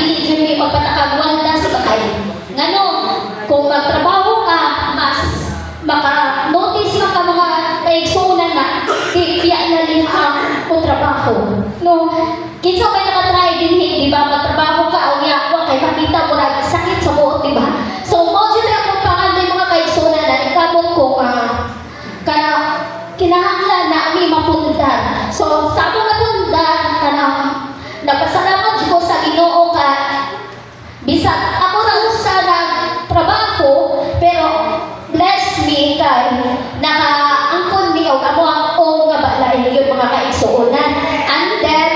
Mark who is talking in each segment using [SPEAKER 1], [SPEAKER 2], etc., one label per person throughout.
[SPEAKER 1] dili dyan may magpatakagwaldas ka kay. Ngano, kung magtrabaho ka, mas maka-notice ka mga kaigsunan na kaya na rin ang trabaho. No, kinsa may nakatry din, di ba? Magtrabaho ka o yakwa kay makita mo na sakit sa buot, di ba? So, mo dyan akong panganday mga kaigsunan na ikamot ko kana kinahanglan na ami mapundar. So, sa akong napundar, napasalamat ko sa Ginoo ka bisag ako na usa nagtrabaho pero bless me kay nakaangkon mi og amo ang nga balay yung mga kaigsuonan, and then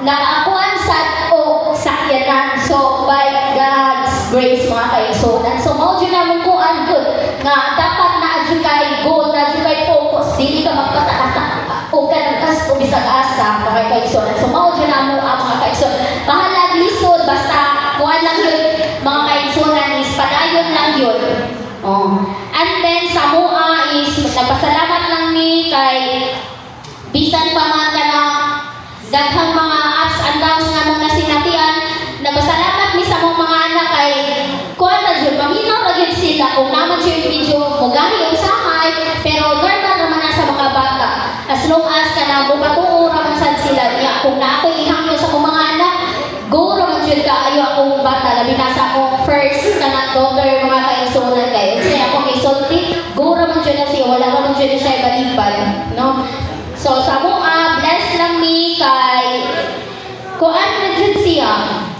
[SPEAKER 1] nakaakuan sa og sakyanan. So by God's grace mga kaigsuonan, so mao jud namon kuan gud nga dapat na adyo kay goal, na adyo kay focus, dili ka magpataata o kanagas o bisag asa mga kaigsuonan. So mao jud namo ang mga kaigsuonan, bahala lisod basta kuan lang yun mga kaigsuonan, is padayon lang yun. And then sa mua is nagpasalamat lang ni kay bisan pa man ka na daghang mga ups and downs nga mong nasinatian, nagpasalamat mi sa mong mga anak kay kuan na jud maminaw ra jud sila kung naman siya yung video mugahi yung sahay, pero normal naman na sa mga bata as long as ka na bukatuo raman sad sila niya. Kung na ako'y ihangyo sa akong mga anak, go raman jud kaayo akong bata, labi na sa akong first kanak daughter mga kaigsuonan kayo siya akong isulti, go raman jud na siya, wala raman jud siya balibad, no? So sa mua bless lang mi kay kuan na jud siya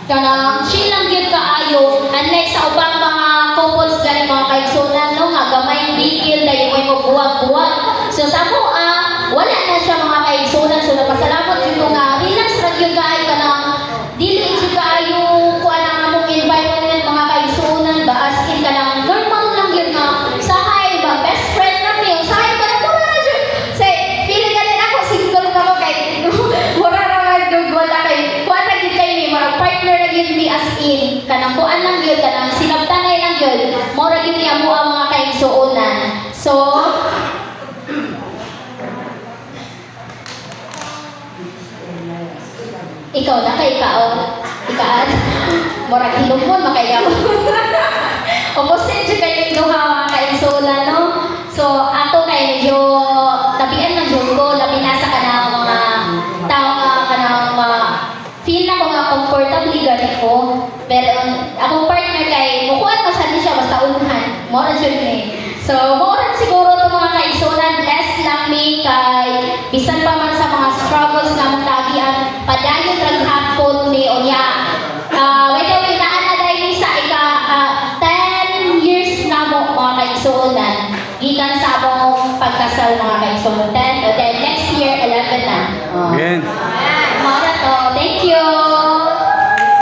[SPEAKER 1] kanang chill lang gyud kaayo, unlike sa ubang mga couples gani mga kaigsuonan, no, nga gamay bigil dayon mo buwag-buwag. So sa mua wala na siya mga kaigsuonan, so napasalamat jud ko nga relax ra gyud kaayo kanang dili jud kaayo kuan ang among environment mga kaigsuonan ba, as in kanang normal lang gyud nga sahay ba, best friend na mi sahay ka na mura na jud say feeling ka din ako single na ko kay mura ra jud wala kay kuan ra gyud kay mi mga partner ra gyud mi, as in kanang kuan lang gyud kanang sinabtanay lang gyud mura gyud ni amo ang mga kaigsuonan. So ikaw na kay kaon ikaan murag hilumon makayaw opposite jud kay duha mga kaigsuonan, no? So ato kay medyo tabian man jud ko labi na sa kanang mga tao nga kanang feel na ko nga comfortable gani ko, pero akong partner kay mukuan pa sa siya basta unhan mo ra jud ni. So mo ra siguro to mga kaigsuonan, bless lang mi kay bisan pa man sa mga struggles nga mong tagian padayon ra hapon ni unya. Wala may naana dahil sa 10 years na mo mga kaigsuonan gikan sa among pagkasal mga kaigsuonan, 10 and then next year 11 na.
[SPEAKER 2] Again.